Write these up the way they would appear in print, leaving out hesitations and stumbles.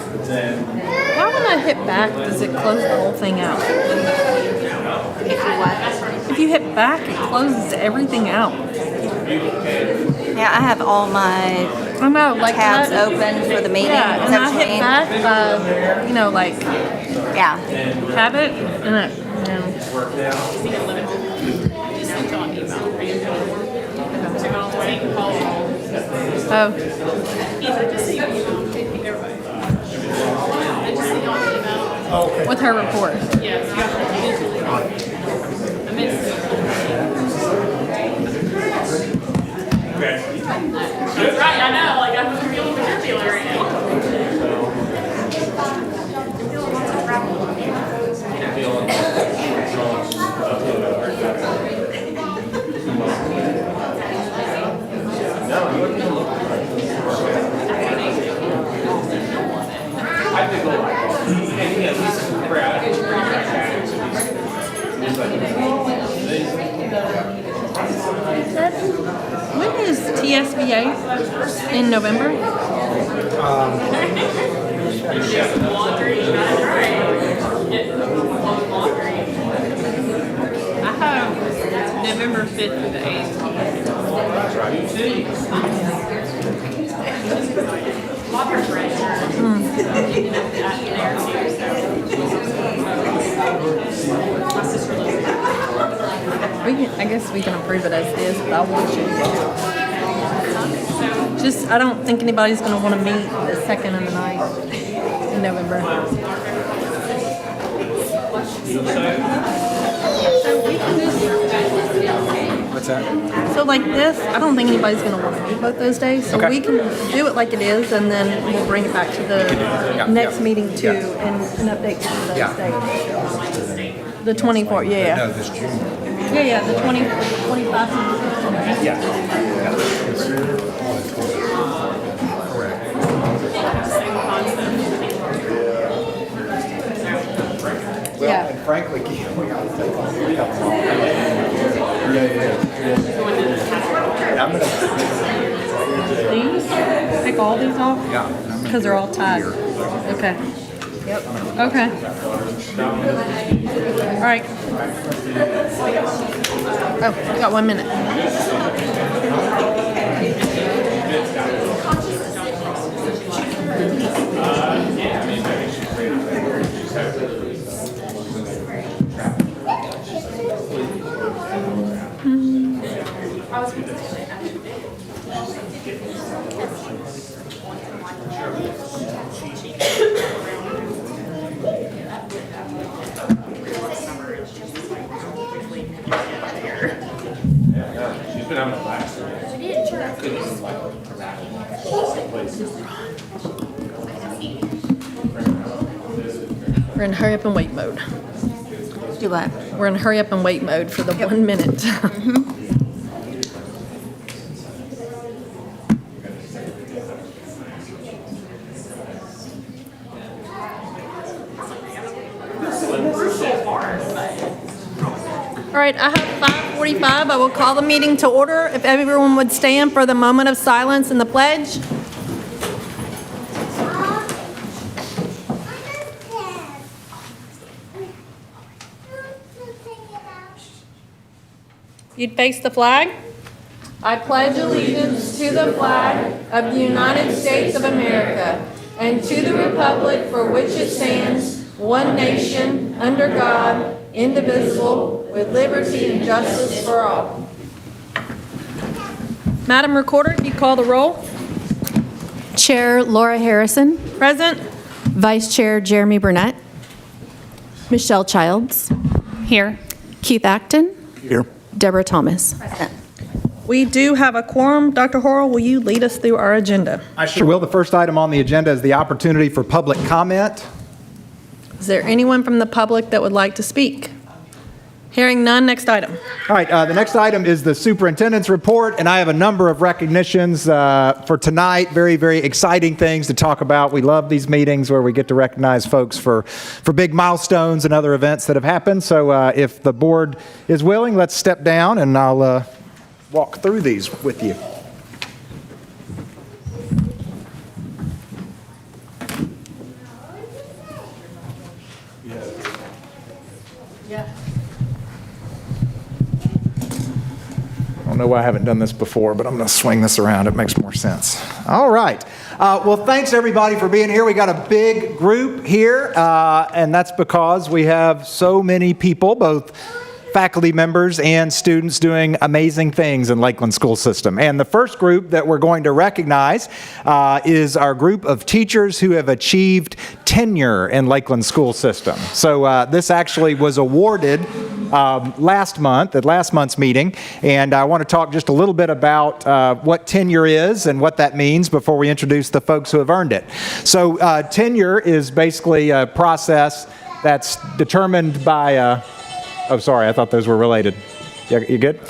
Why when I hit back, does it close the whole thing out? If you what? If you hit back, it closes everything out. Yeah, I have all my I know, like tabs that, open for the meeting. yeah, Is and that I what you hit mean? back, you know, like Yeah. habit, and it, oh, with her report. That's right, I know, like I'm feeling particular right now. When is TSVA? In November? I have November 5th through the 8th. I guess we can approve it as is, but I want you to get it. Just, I don't think anybody's going to want to meet the 2nd and the 9th in November. What's that? So like this, I don't think anybody's going to want to meet both those days. So Okay. we can do it like it is, and then we'll bring it back to the next meeting too, and an update to those dates. The 24th, yeah. No, this June. Yeah, the 25th. Yeah. Well, Yeah. and frankly, we got to take on a couple more. Yeah. I'm gonna. These? Take all these off? Yeah. Because they're all tied. Okay. Yep. Okay. All right. Oh, we got 1 minute. She's been having a blast. We're in hurry up and wait mode. Do what? We're in hurry up and wait mode for the 1 minute. All right, I have 5:45. I will call the meeting to order. If everyone would stand for the moment of silence and the pledge. You'd face the flag. I pledge allegiance to the flag of the United States of America and to the republic for which it stands, one nation, under God, indivisible, with liberty and justice for all. Madam Recorder, if you call the roll. Chair Laura Harrison, Present. Vice Chair Jeremy Burnett, Michelle Childs, Here. Keith Acton, Here. Deborah Thomas. We do have a quorum. Dr. Horrell, will you lead us through our agenda? I sure will. The first item on the agenda is the opportunity for public comment. Is there anyone from the public that would like to speak? Hearing none, next item. All right, the next item is the superintendent's report, and I have a number of recognitions for tonight. Very, very exciting things to talk about. We love these meetings where we get to recognize folks for big milestones and other events that have happened. So if the board is willing, let's step down and I'll walk through these with you. know why I haven't done this before, but I'm going to swing this around. It makes more sense. All right. Well, thanks everybody for being here. We got a big group here, and that's because we have so many people, both faculty members and students, doing amazing things in Lakeland School System. And the first group that we're going to recognize is our group of teachers who have achieved tenure in Lakeland School System. So this actually was awarded last month, at last month's meeting, and I want to talk just a little bit about what tenure is and what that means before we introduce the folks who have earned it. So tenure is basically a process that's determined by oh, sorry, I thought those were related. You good?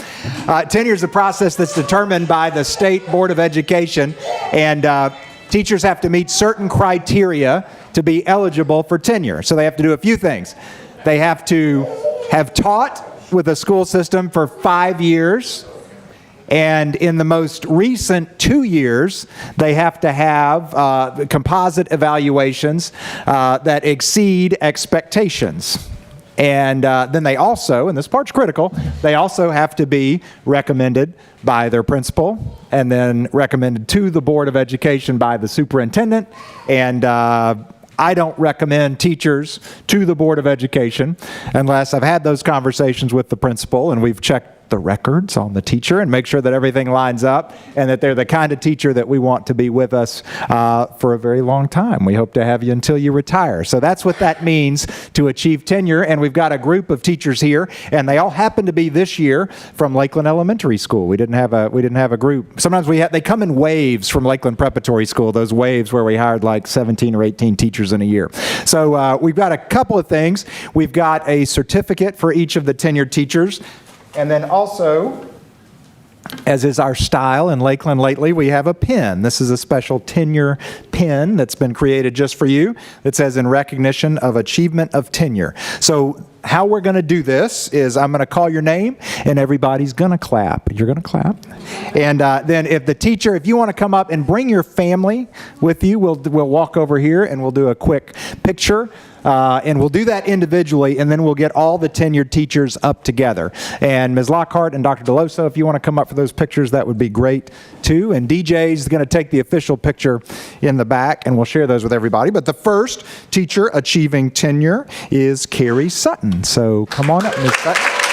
Tenure is a process that's determined by the State Board of Education, and teachers have to meet certain criteria to be eligible for tenure. So they have to do a few things. They have to have taught with a school system for 5 years, and in the most recent 2 years, they have to have composite evaluations that exceed expectations. And then they also, and this part's critical, they also have to be recommended by their principal and then recommended to the Board of Education by the superintendent. And I don't recommend teachers to the Board of Education unless I've had those conversations with the principal and we've checked the records on the teacher and make sure that everything lines up and that they're the kind of teacher that we want to be with us for a very long time. We hope to have you until you retire. So that's what that means to achieve tenure. And we've got a group of teachers here, and they all happen to be this year from Lakeland Elementary School. We didn't have a group. Sometimes they come in waves from Lakeland Preparatory School, those waves where we hired like 17 or 18 teachers in a year. So we've got a couple of things. We've got a certificate for each of the tenured teachers. And then also, as is our style in Lakeland lately, we have a pin. This is a special tenure pin that's been created just for you that says in recognition of achievement of tenure. So how we're going to do this is I'm going to call your name and everybody's going to clap. You're going to clap. And then if you want to come up and bring your family with you, we'll walk over here and we'll do a quick picture. And we'll do that individually, and then we'll get all the tenured teachers up together. And Ms. Lockhart and Dr. DeLoso, if you want to come up for those pictures, that would be great too. And DJ's going to take the official picture in the back, and we'll share those with everybody. But the first teacher achieving tenure is Carrie Sutton. So come on up, Ms. Sutton.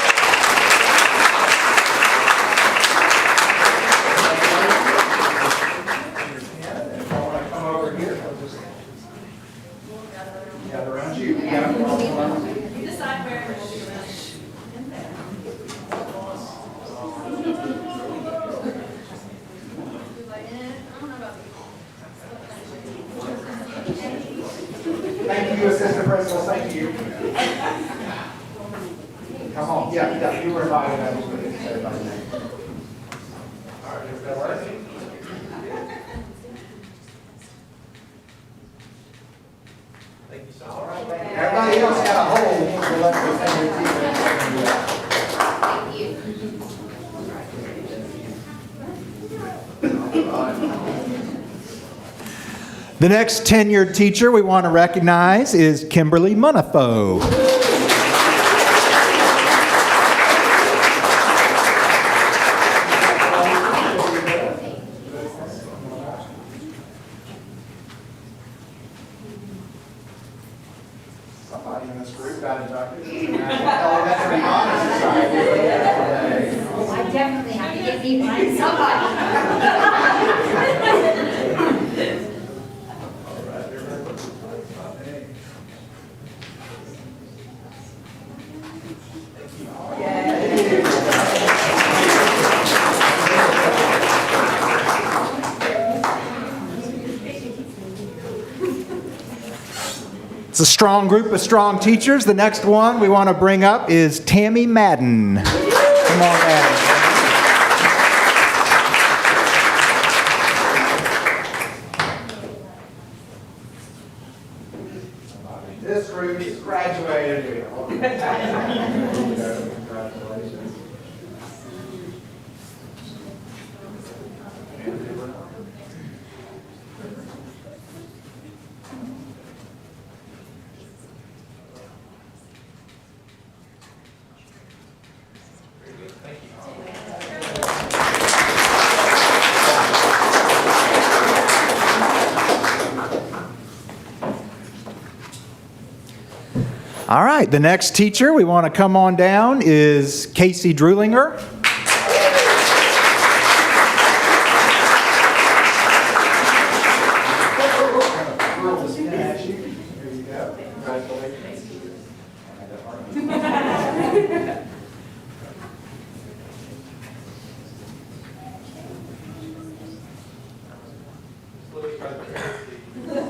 Thank you, Assistant Principal. Thank you. Come on. Yeah, you were invited. I was going to say about that. All right, is that working? Thank you so much. All right, thank you. Everybody else got a hold. We'll let the tenured teacher do that. The next tenured teacher we want to recognize is Kimberly Munafo. Somebody in this group got inducted to the National Elementary Honor Society. I definitely have to get me behind somebody. It's a strong group of strong teachers. The next one we want to bring up is Tammy Madden. Come on, Madden. This group is graduated. Congratulations. All right, the next teacher we want to come on down is Casey Drulinger.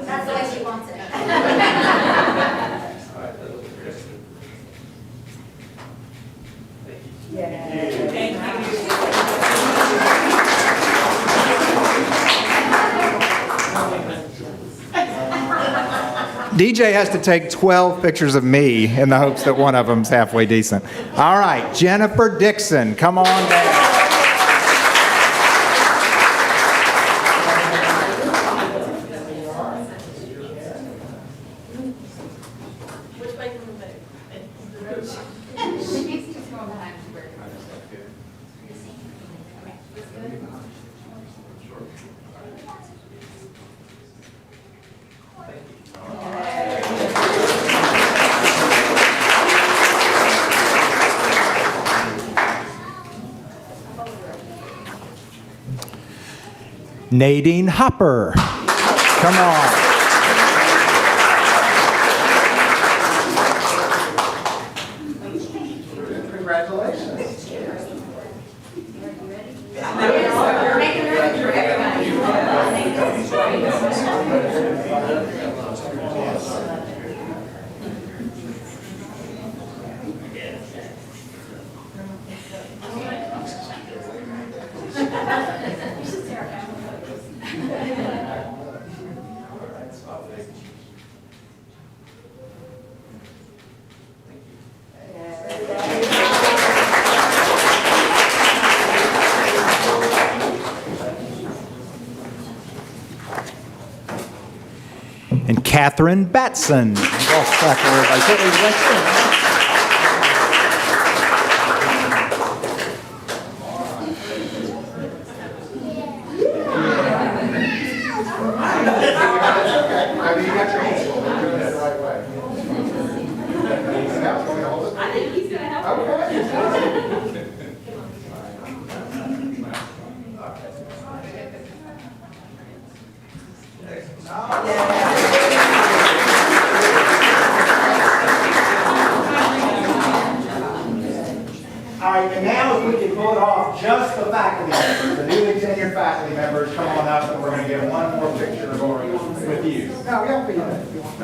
That's the way she wants it. DJ has to take 12 pictures of me in the hopes that one of them's halfway decent. All right, Jennifer Dixon, come on down. Nadine Hopper, come on. And Catherine Batson. All right, and now if we can pull it off, just the faculty members, the newly tenured faculty members, come on up and we're going to get one more picture with you. No, we don't be there if you want.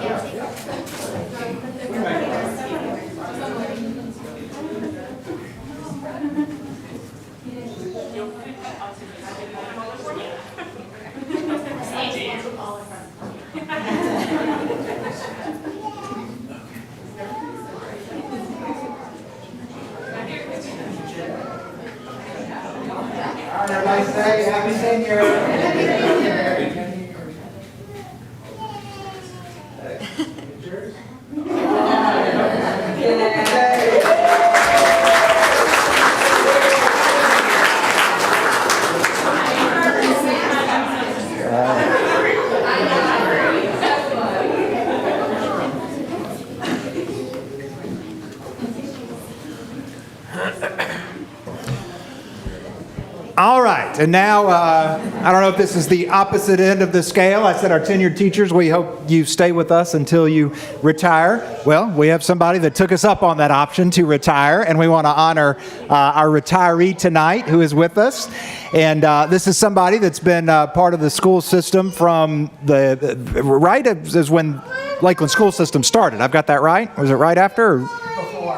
All right, everybody say happy senior. All right, and now, I don't know if this is the opposite end of the scale. I said our tenured teachers, we hope you stay with us until you retire. Well, we have somebody that took us up on that option to retire, and we want to honor our retiree tonight who is with us. And this is somebody that's been part of the school system from right as when Lakeland school system started. I've got that right? Was it right after? Or?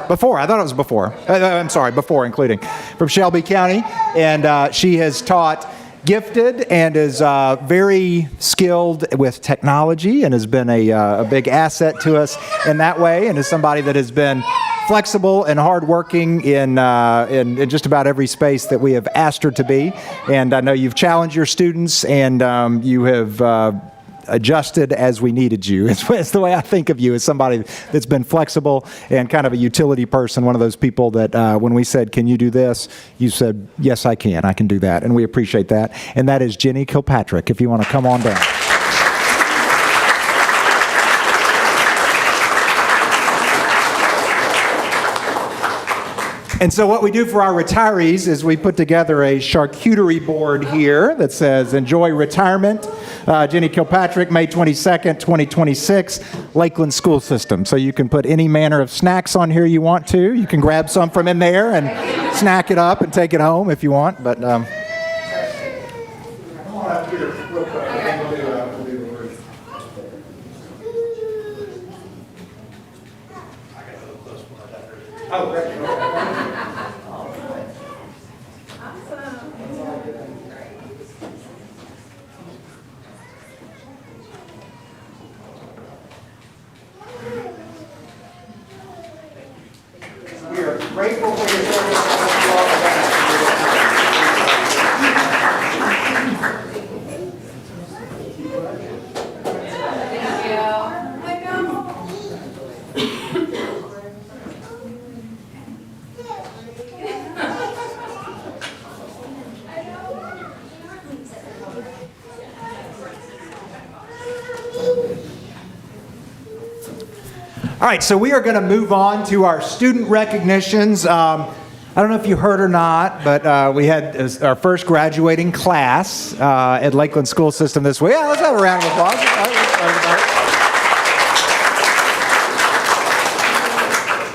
Before. I thought it was before. I'm sorry, before, including from Shelby County. And she has taught gifted and is very skilled with technology and has been a big asset to us in that way, and is somebody that has been flexible and hardworking in just about every space that we have asked her to be. And I know you've challenged your students, and you have adjusted as we needed you. It's the way I think of you, as somebody that's been flexible and kind of a utility person, one of those people that when we said, can you do this? You said, yes, I can do that. And we appreciate that. And that is Jenny Kilpatrick, if you want to come on down. And so what we do for our retirees is we put together a charcuterie board here that says, enjoy retirement, Jenny Kilpatrick, May 22nd, 2026, Lakeland School System. So you can put any manner of snacks on here you want to. You can grab some from in there and snack it up and take it home if you want. But come on up here real quick. We'll do the roof. Oh, great. We are grateful for your service. Thank you all for that. All right, so we are going to move on to our student recognitions. I don't know if you heard or not, but we had our first graduating class at Lakeland School System this week. Yeah, let's have a round of applause.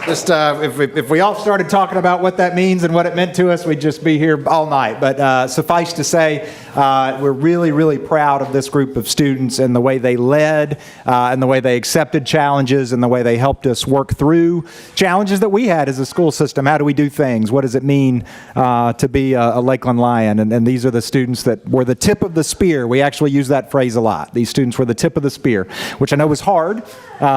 Just if we all started talking about what that means and what it meant to us, we'd just be here all night. But suffice to say, we're really, really proud of this group of students and the way they led and the way they accepted challenges and the way they helped us work through challenges that we had as a school system. How do we do things? What does it mean to be a Lakeland Lion? And these are the students that were the tip of the spear. We actually use that phrase a lot. These students were the tip of the spear, which I know was hard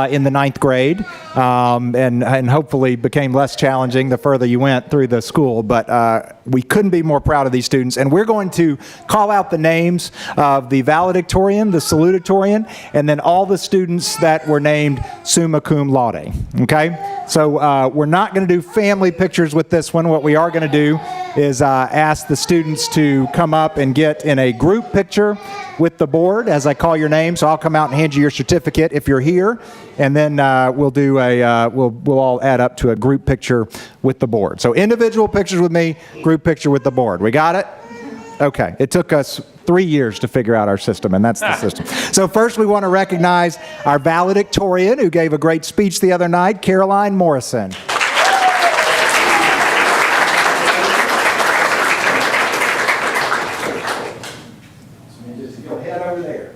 in the 9th grade and hopefully became less challenging the further you went through the school. But we couldn't be more proud of these students. And we're going to call out the names of the valedictorian, the salutatorian, and then all the students that were named summa cum laude. Okay? So we're not going to do family pictures with this one. What we are going to do is ask the students to come up and get in a group picture with the board as I call your name. So I'll come out and hand you your certificate if you're here, and then we'll do we'll all add up to a group picture with the board. So individual pictures with me, group picture with the board. We got it? Okay. It took us 3 years to figure out our system, and that's the system. So first we want to recognize our valedictorian who gave a great speech the other night, Caroline Morrison. Just go head over there.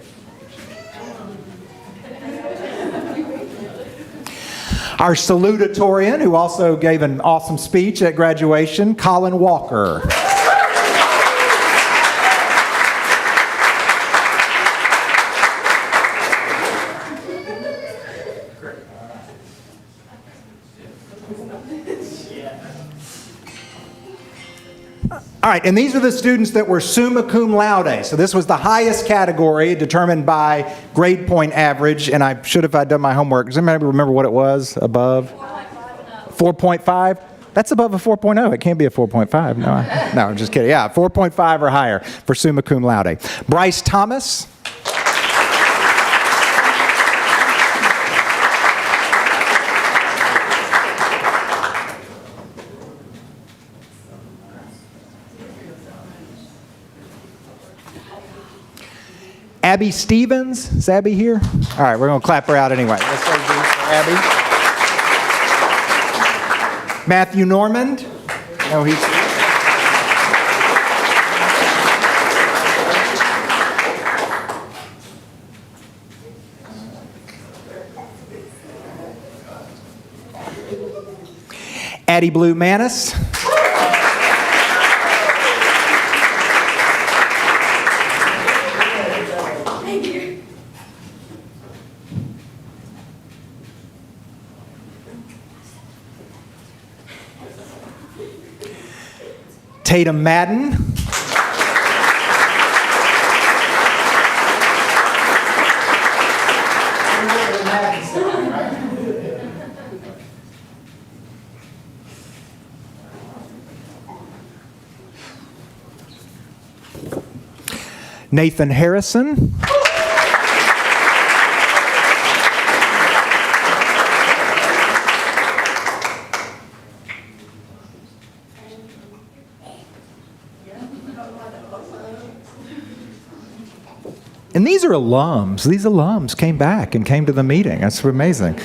Our salutatorian, who also gave an awesome speech at graduation, Colin Walker. All right, and these are the students that were summa cum laude. So this was the highest category determined by grade point average, and I should have done my homework. Does anybody remember what it was above? 4.5? That's above a 4.0. It can't be a 4.5. No, I'm just kidding. Yeah, 4.5 or higher for summa cum laude. Bryce Thomas. Abby Stevens. Is Abby here? All right, we're going to clap her out anyway. Let's say for Abby. Matthew Normand. No, he's here. Addie Blue Manis. Tatum Madden. Nathan Harrison. And these are alums. These alums came back and came to the meeting. That's amazing.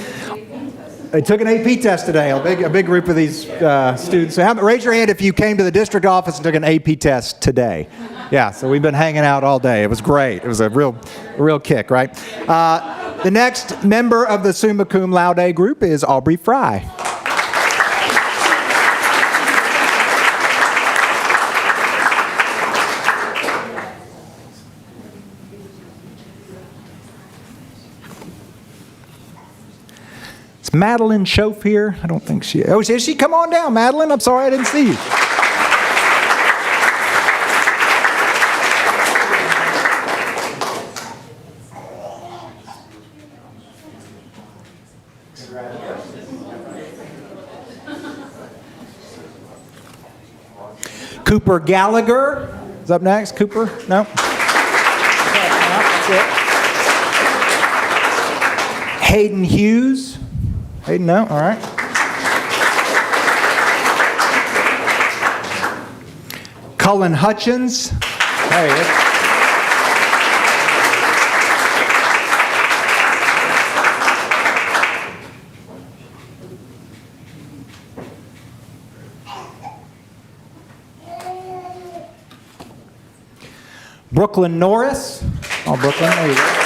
They took an AP test today, a big group of these students. So raise your hand if you came to the district office and took an AP test today. Yeah, so we've been hanging out all day. It was great. It was a real kick, right? The next member of the summa cum laude group is Aubrey Fry. Madeline Schoaf here? I don't think she... Oh, is she? Come on down, Madeline. I'm sorry I didn't see you. Cooper Gallagher is up next. Cooper? No? That's it. Hayden Hughes? Hayden, no? All right. Cullen Hutchins. There he is. Brooklyn Norris. Oh, Brooklyn, there you go.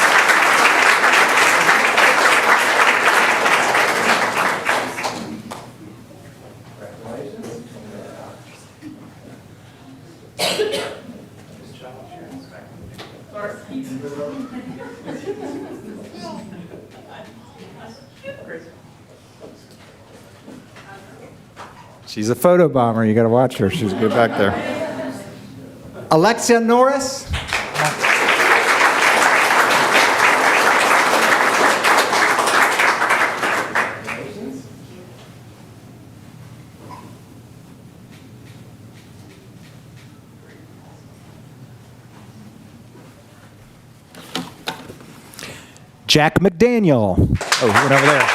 She's a photo bomber. You got to watch her. She's good back there. Alexia Norris. Jack McDaniel. Oh, he went over there.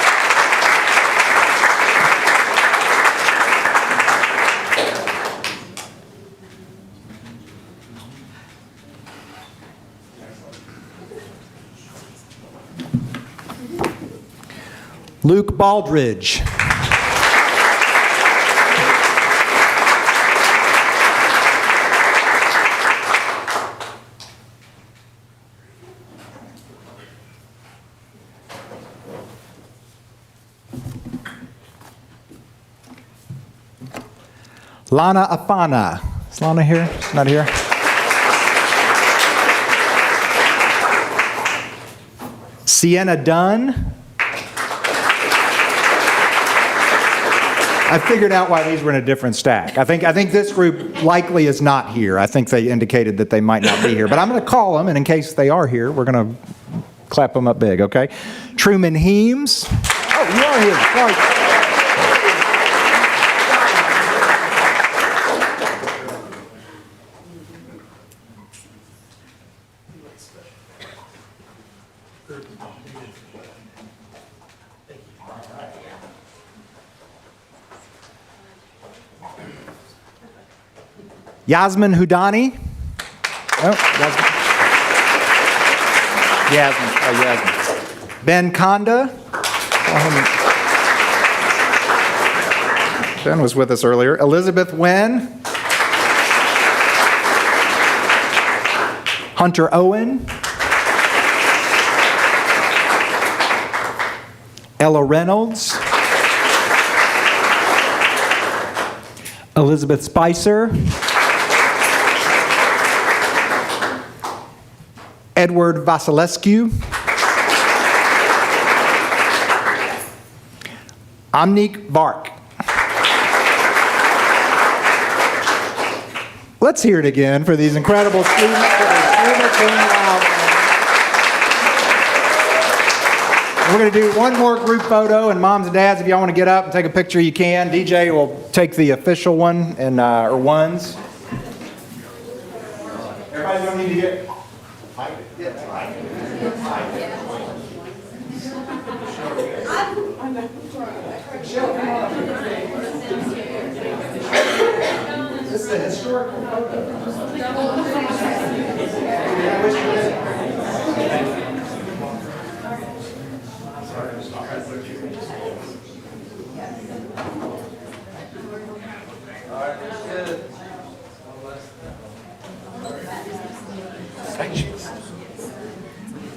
Luke Baldridge. Lana Afana. Is Lana here? Not here? Sienna Dunn. I figured out why these were in a different stack. I think this group likely is not here. I think they indicated that they might not be here. But I'm going to call them, and in case they are here, we're going to clap them up big, okay? Truman Heems. Oh, you are here. Sorry. Yasmin Houdani. Oh, Yasmin. Yasmin. Ben Conda. Ben was with us earlier. Elizabeth Wen. Hunter Owen. Ella Reynolds. Elizabeth Spicer. Edward Vasilescu. Amnik Vark. Let's hear it again for these incredible students. We're going to do one more group photo, and moms and dads, if y'all want to get up and take a picture, you can. DJ will take the official one and or ones. Everybody don't need to get. This is a historical photo.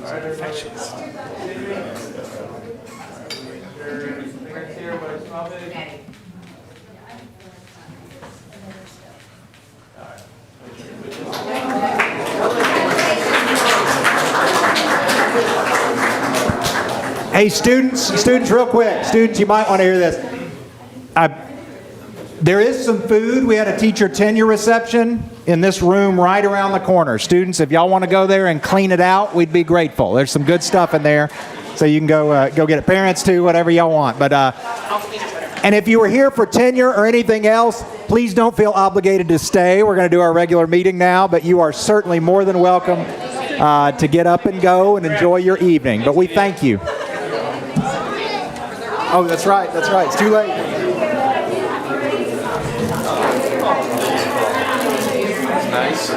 Hey, students, real quick. Students, you might want to hear this. There is some food. We had a teacher tenure reception in this room right around the corner. Students, if y'all want to go there and clean it out, we'd be grateful. There's some good stuff in there, so you can go get it. Parents too, whatever y'all want. But and if you were here for tenure or anything else, please don't feel obligated to stay. We're going to do our regular meeting now, but you are certainly more than welcome to get up and go and enjoy your evening. But we thank you. Oh, that's right. It's too late. Nice.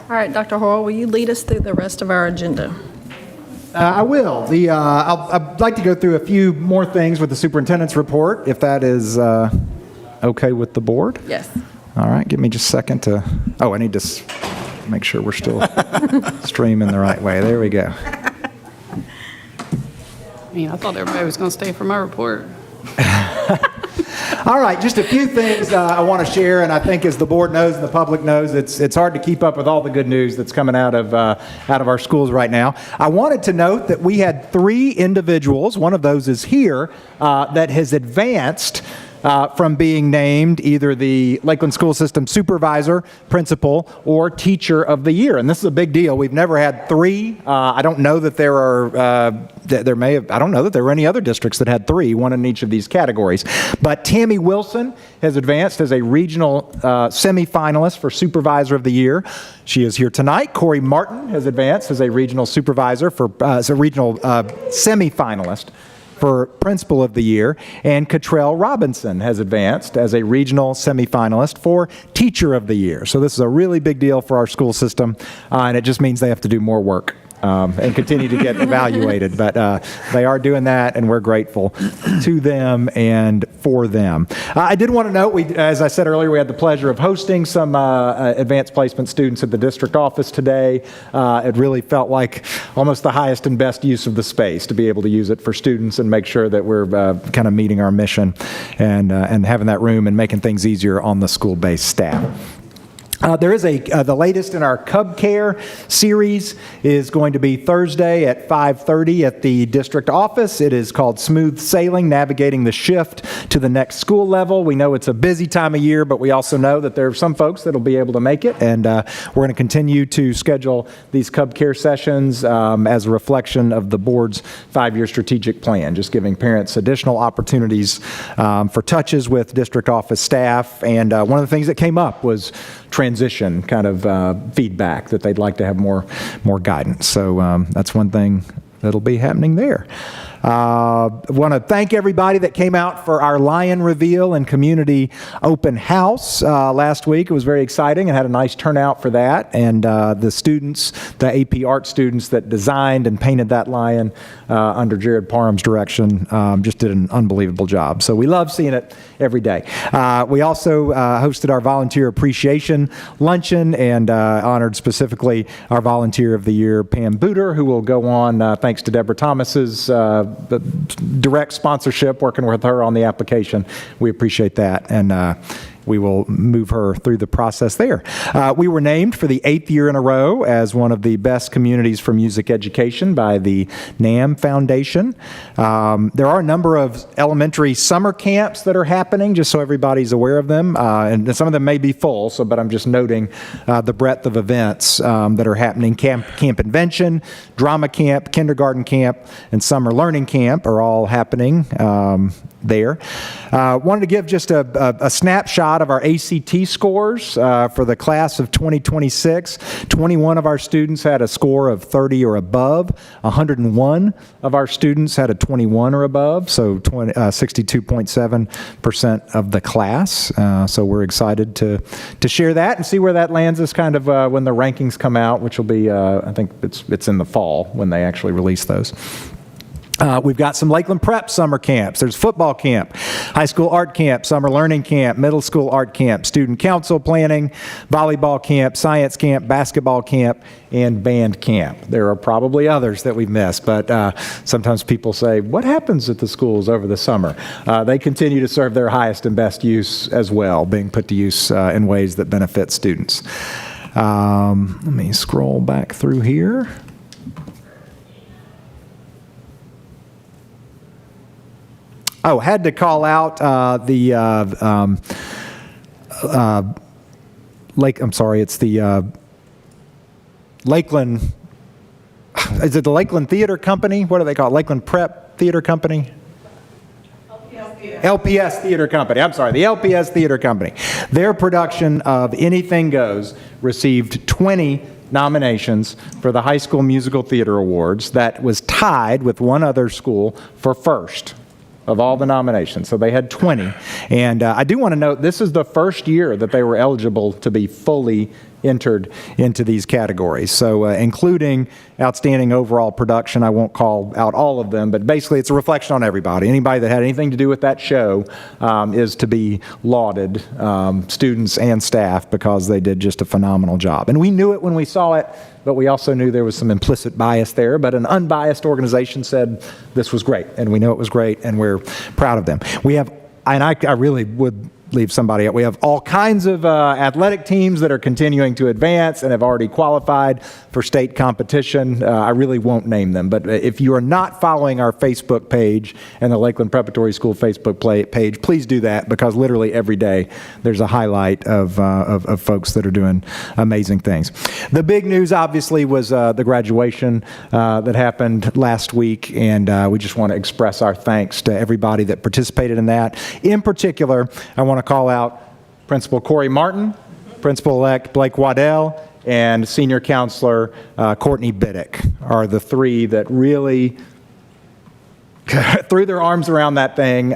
All right, Dr. Hoyle, will you lead us through the rest of our agenda? I will. I'd like to go through a few more things with the superintendent's report, if that is okay with the board. Yes. All right, give me just a second to, I need to make sure we're still streaming the right way. There we go. I mean, I thought everybody was going to stay for my report. All right, just a few things I want to share, and I think as the board knows and the public knows, it's hard to keep up with all the good news that's coming out of our schools right now. I wanted to note that we had 3 individuals, one of those is here, that has advanced from being named either the Lakeland School System Supervisor, Principal, or Teacher of the Year. And this is a big deal. We've never had 3. I don't know that there are, I don't know that there were any other districts that had 3, one in each of these categories. But Tammy Wilson has advanced as a regional semifinalist for Supervisor of the Year. She is here tonight. Corey Martin has advanced as a regional supervisor as a regional semifinalist for Principal of the Year, and Cottrell Robinson has advanced as a regional semifinalist for Teacher of the Year. So this is a really big deal for our school system, and it just means they have to do more work and continue to get evaluated. But they are doing that, and we're grateful to them and for them. I did want to note, as I said earlier, we had the pleasure of hosting some advanced placement students at the district office today. It really felt like almost the highest and best use of the space to be able to use it for students and make sure that we're kind of meeting our mission and having that room and making things easier on the school-based staff. There is the latest in our Cub Care series is going to be Thursday at 5:30 at the district office. It is called Smooth Sailing, Navigating the Shift to the Next School Level. We know it's a busy time of year, but we also know that there are some folks that will be able to make it, and we're going to continue to schedule these Cub Care sessions as a reflection of the board's 5-year strategic plan, just giving parents additional opportunities for touches with district office staff. And one of the things that came up was transition kind of feedback, that they'd like to have more guidance. So that's one thing that'll be happening there. I want to thank everybody that came out for our Lion Reveal and Community Open House last week. It was very exciting and had a nice turnout for that. And the students, the AP Art students that designed and painted that lion under Jared Parham's direction just did an unbelievable job. So we love seeing it every day. We also hosted our Volunteer Appreciation Luncheon and honored specifically our Volunteer of the Year, Pam Booter, who will go on, thanks to Deborah Thomas's direct sponsorship, working with her on the application. We appreciate that. And we will move her through the process there. We were named for the 8th year in a row as one of the best communities for music education by the NAM Foundation. There are a number of elementary summer camps that are happening, just so everybody's aware of them, and some of them may be full, but I'm just noting the breadth of events that are happening. Camp Invention, Drama Camp, Kindergarten Camp, and Summer Learning Camp are all happening there. Wanted to give just a snapshot of our ACT scores for the class of 2026. 21 of our students had a score of 30 or above. 101 of our students had a 21 or above, so 62.7% of the class. So we're excited to share that and see where that lands us kind of when the rankings come out, which will be, I think it's in the fall when they actually release those. We've got some Lakeland Prep summer camps. There's football camp, high school art camp, summer learning camp, middle school art camp, student council planning, volleyball camp, science camp, basketball camp, and band camp. There are probably others that we've missed, but sometimes people say, what happens at the schools over the summer? They continue to serve their highest and best use as well, being put to use in ways that benefit students. Let me scroll back through here. Oh, had to call out the it's the Lakeland, is it the Lakeland Theater Company? What do they call it? Lakeland Prep Theater Company? LPS Theater Company. I'm sorry, the LPS Theater Company. Their production of Anything Goes received 20 nominations for the High School Musical Theater Awards. That was tied with one other school for first of all the nominations. So they had 20. And I do want to note, this is the first year that they were eligible to be fully entered into these categories. So including outstanding overall production, I won't call out all of them, but basically it's a reflection on everybody. Anybody that had anything to do with that show is to be lauded, students and staff, because they did just a phenomenal job. And we knew it when we saw it, but we also knew there was some implicit bias there, but an unbiased organization said this was great, and we know it was great, and we're proud of them. We have, and I really would leave somebody out. We have all kinds of athletic teams that are continuing to advance and have already qualified for state competition. I really won't name them, but if you are not following our Facebook page and the Lakeland Preparatory School Facebook page, please do that, because literally every day there's a highlight of folks that are doing amazing things. The big news, obviously, was the graduation that happened last week, and we just want to express our thanks to everybody that participated in that. In particular, I want to call out Principal Corey Martin, Principal-elect Blake Waddell, and Senior Counselor Courtney Biddick are the three that really threw their arms around that thing.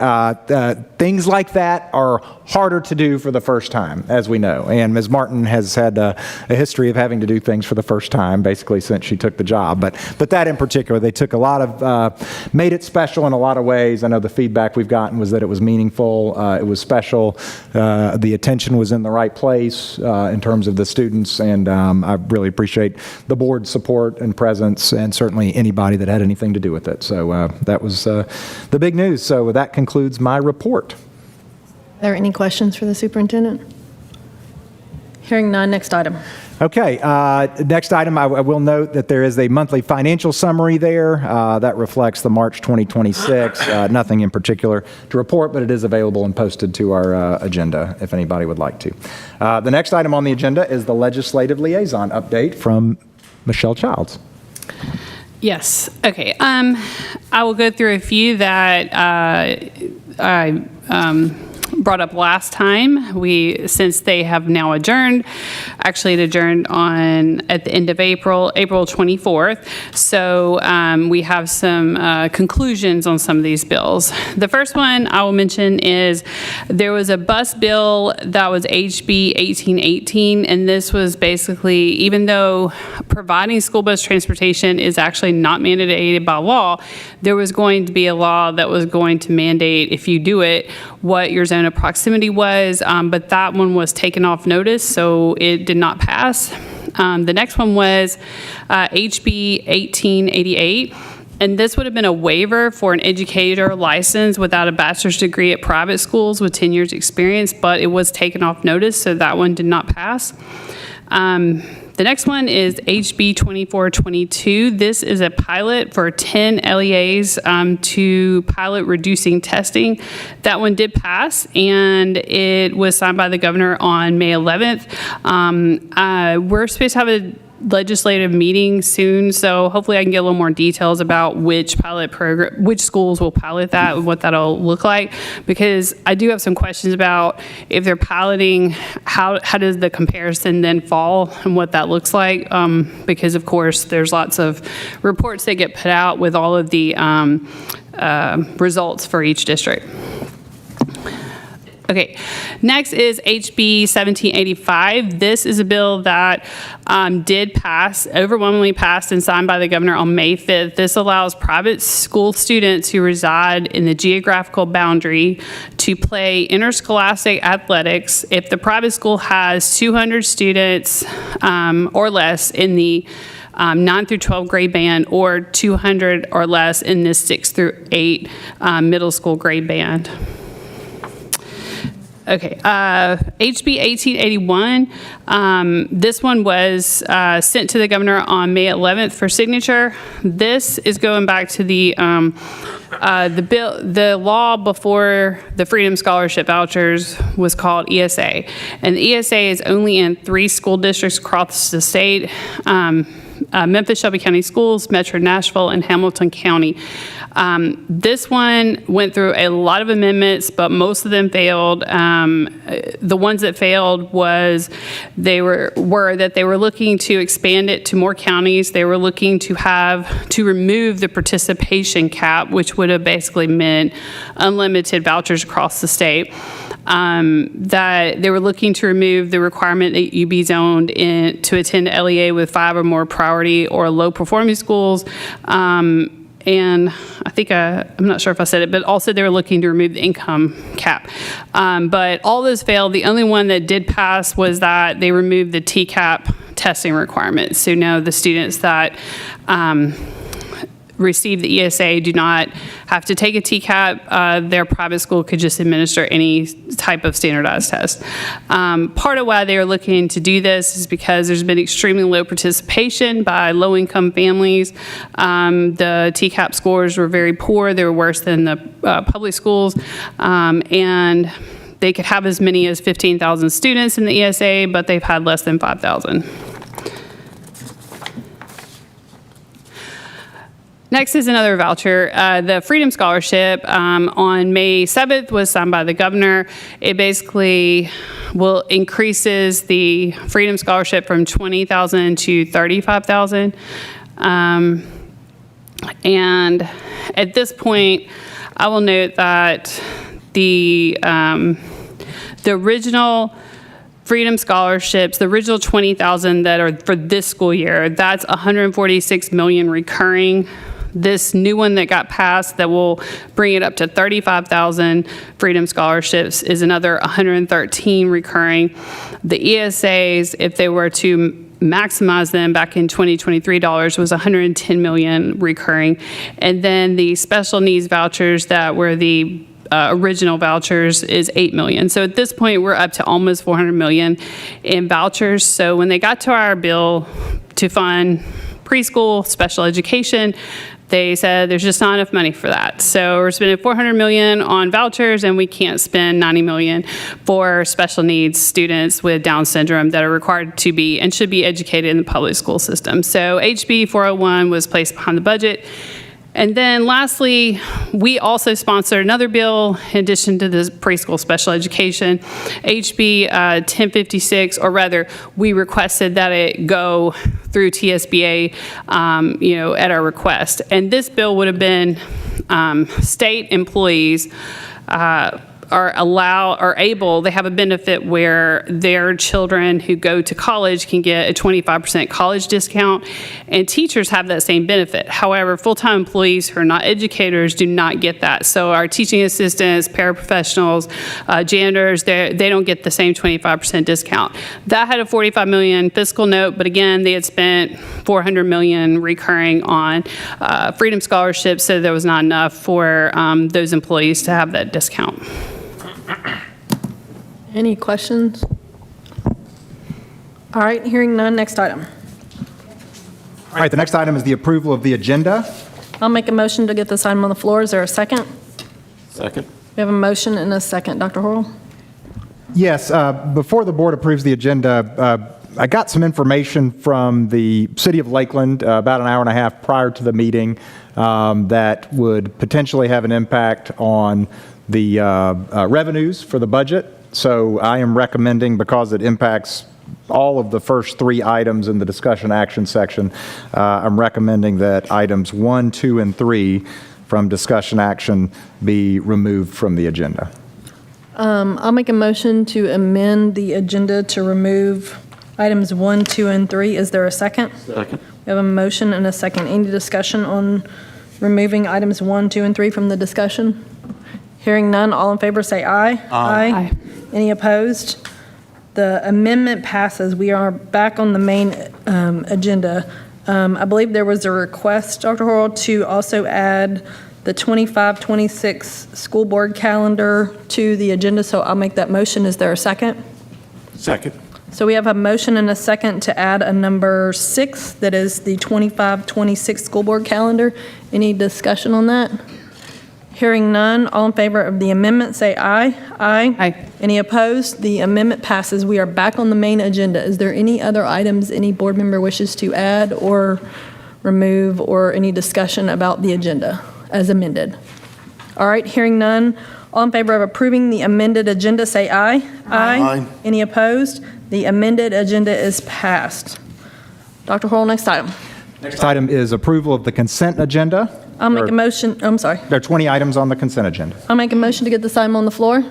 Things like that are harder to do for the first time, as we know. And Ms. Martin has had a history of having to do things for the first time, basically since she took the job. But that in particular, they took a lot of, made it special in a lot of ways. I know the feedback we've gotten was that it was meaningful, it was special, the attention was in the right place in terms of the students, and I really appreciate the board's support and presence, and certainly anybody that had anything to do with it. So that was the big news. So that concludes my report. Are there any questions for the superintendent? Hearing none, next item. Okay, next item, I will note that there is a monthly financial summary there that reflects the March 2026. Nothing in particular to report, but it is available and posted to our agenda if anybody would like to. The next item on the agenda is the legislative liaison update from Michelle Childs. Yes. Okay. I will go through a few that I brought up last time. Since they have now adjourned, actually it adjourned at the end of April 24th. So we have some conclusions on some of these bills. The first one I will mention is there was a bus bill that was HB 1818, and this was basically, even though providing school bus transportation is actually not mandated by law, there was going to be a law that was going to mandate, if you do it, what your zone of proximity was, but that one was taken off notice, so it did not pass. The next one was HB 1888. And this would have been a waiver for an educator license without a bachelor's degree at private schools with 10 years experience, but it was taken off notice, so that one did not pass. The next one is HB 2422. This is a pilot for 10 LEAs to pilot reducing testing. That one did pass, and it was signed by the governor on May 11th. We're supposed to have a legislative meeting soon, so hopefully I can get a little more details about which pilot program, which schools will pilot that, and what that'll look like, because I do have some questions about if they're piloting, how does the comparison then fall and what that looks like, because of course there's lots of reports that get put out with all of the results for each district. Okay, next is HB 1785. This is a bill that did pass, overwhelmingly passed and signed by the governor on May 5th. This allows private school students who reside in the geographical boundary to play interscholastic athletics if the private school has 200 students or less in the 9 through 12 grade band, or 200 or less in the 6 through 8 middle school grade band. Okay, HB 1881, this one was sent to the governor on May 11th for signature. This is going back to the law before the Freedom Scholarship vouchers was called ESA. And the ESA is only in 3 school districts across the state, Memphis Shelby County Schools, Metro Nashville, and Hamilton County. This one went through a lot of amendments, but most of them failed. The ones that failed was they were looking to expand it to more counties. They were looking to remove the participation cap, which would have basically meant unlimited vouchers across the state. That they were looking to remove the requirement that you be zoned to attend LEA with 5 or more priority or low performing schools. And I think, I'm not sure if I said it, but also they were looking to remove the income cap. But all those failed. The only one that did pass was that they removed the TCAP testing requirement. So now the students that receive the ESA do not have to take a TCAP. Their private school could just administer any type of standardized test. Part of why they are looking to do this is because there's been extremely low participation by low-income families. The TCAP scores were very poor. They were worse than the public schools. And they could have as many as 15,000 students in the ESA, but they've had less than 5,000. Next is another voucher. The Freedom Scholarship on May 7th was signed by the governor. It basically increases the Freedom Scholarship from $20,000 to $35,000. And at this point, I will note that the original Freedom Scholarships, the original $20,000 that are for this school year, that's $146 million recurring. This new one that got passed that will bring it up to 35,000 Freedom Scholarships is another 113 recurring. The ESAs, if they were to maximize them back in 2023 dollars, was 110 million recurring. And then the special needs vouchers that were the original vouchers is 8 million. So at this point, we're up to almost 400 million in vouchers. So when they got to our bill to fund preschool, special education, they said there's just not enough money for that. So we're spending $400 million on vouchers, and we can't spend $90 million for special needs students with Down syndrome that are required to be and should be educated in the public school system. So HB 401 was placed behind the budget. And then lastly, we also sponsored another bill in addition to the preschool special education, HB 1056, or rather, we requested that it go through TSBA, at our request. And this bill would have been state employees they have a benefit where their children who go to college can get a 25% college discount, and teachers have that same benefit. However, full-time employees who are not educators do not get that. So our teaching assistants, paraprofessionals, janitors, they don't get the same 25% discount. That had a $45 million fiscal note, but again, they had spent $400 million recurring on Freedom Scholarships, so there was not enough for those employees to have that discount. Any questions? All right, hearing none, next item. All right, the next item is the approval of the agenda. I'll make a motion to get this item on the floor. Is there a second? Second. We have a motion and a second. Dr. Horrell? Yes, before the board approves the agenda, I got some information from the City of Lakeland about an hour and a half prior to the meeting that would potentially have an impact on the revenues for the budget. So I am recommending, because it impacts all of the first three items in the discussion action section, I'm recommending that items 1, 2, and 3 from discussion action be removed from the agenda. I'll make a motion to amend the agenda to remove items 1, 2, and 3. Is there a second? Second. We have a motion and a second. Any discussion on removing items 1, 2, and 3 from the discussion? Hearing none, all in favor say aye. Aye. Any opposed? The amendment passes. We are back on the main agenda. I believe there was a request, Dr. Horrell, to also add the 25-26 school board calendar to the agenda, so I'll make that motion. Is there a second? Second. So we have a motion and a second to add a number 6, that is the 25-26 school board calendar. Any discussion on that? Hearing none, all in favor of the amendment say aye. Aye. Aye. Any opposed? The amendment passes. We are back on the main agenda. Is there any other items any board member wishes to add or remove, or any discussion about the agenda as amended? All right, hearing none, all in favor of approving the amended agenda say aye. Aye. Any opposed? The amended agenda is passed. Dr. Horrell, next item. Next item is approval of the consent agenda. I'll make a motion, I'm sorry. There are 20 items on the consent agenda. I'll make a motion to get this item on the floor.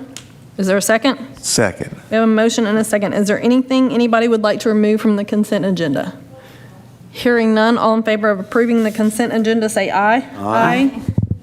Is there a second? Second. We have a motion and a second. Is there anything anybody would like to remove from the consent agenda? Hearing none, all in favor of approving the consent agenda say aye. Aye.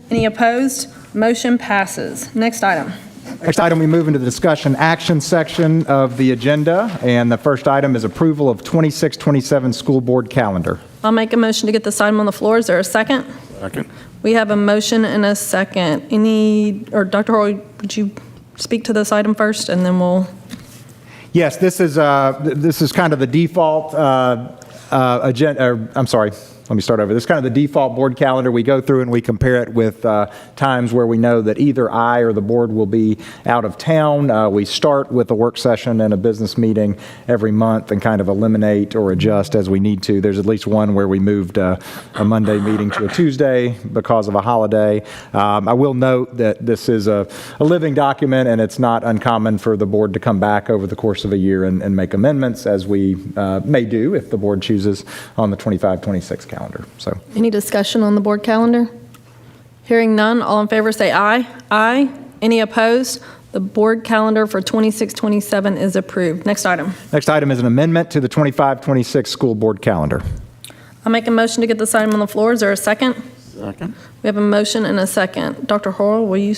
Any opposed? Motion passes. Next item. Next item, we move into the discussion action section of the agenda, and the first item is approval of 26-27 school board calendar. I'll make a motion to get this item on the floor. Is there a second? Second. We have a motion and a second. Dr. Horrell, would you speak to this item first, and then we'll... Yes, this is kind of the default agenda. I'm sorry. Let me start over. This is kind of the default board calendar. We go through and we compare it with times where we know that either I or the board will be out of town. We start with a work session and a business meeting every month and kind of eliminate or adjust as we need to. There's at least one where we moved a Monday meeting to a Tuesday because of a holiday. I will note that this is a living document, and it's not uncommon for the board to come back over the course of a year and make amendments, as we may do if the board chooses on the 25-26 calendar. So, Any discussion on the board calendar? Hearing none, all in favor say aye. Aye. Any opposed? The board calendar for 26-27 is approved. Next item. next item is an amendment to the 25-26 school board calendar. I'll make a motion to get this item on the floor. Is there a second? Second. We have a motion and a second. Dr. Horrell, will you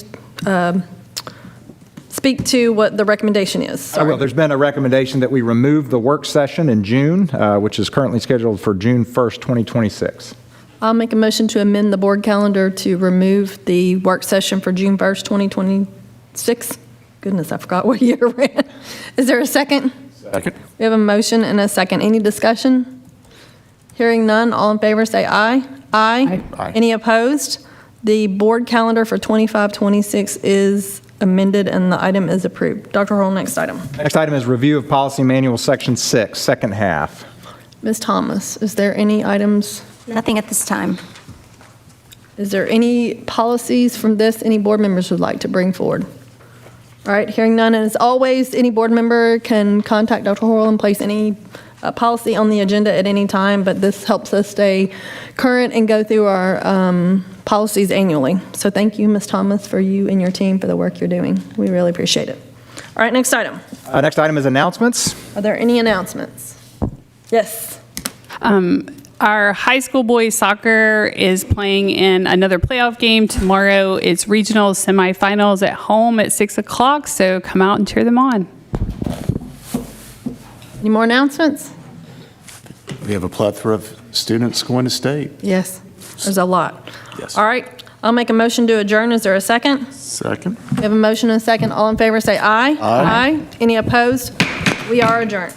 speak to what the recommendation is? I will. There's been a recommendation that we remove the work session in June, which is currently scheduled for June 1st, 2026. I'll make a motion to amend the board calendar to remove the work session for June 1st, 2026. Goodness, I forgot what year we're in. Is there a second? Second. We have a motion and a second. Any discussion? Hearing none, all in favor say aye. Aye. Aye. Any opposed? The board calendar for 25-26 is amended and the item is approved. Dr. Horrell, next item. Next item is review of policy manual section 6, second half. Ms. Thomas, is there any items? Nothing at this time. Is there any policies from this any board members would like to bring forward? All right, hearing none, and as always, any board member can contact Dr. Horrell and place any policy on the agenda at any time, but this helps us stay current and go through our policies annually. So thank you, Ms. Thomas, for you and your team for the work you're doing. We really appreciate it. All right, next item. Next item is announcements. Are there any announcements? Yes. Our high school boys soccer is playing in another playoff game tomorrow. It's regional semifinals at home at 6 o'clock, so come out and cheer them on. Any more announcements? We have a plethora of students going to state. Yes, there's a lot. Yes. All right, I'll make a motion to adjourn. Is there a second? Second. We have a motion and a second. All in favor, say aye. Aye. Any opposed? We are adjourned.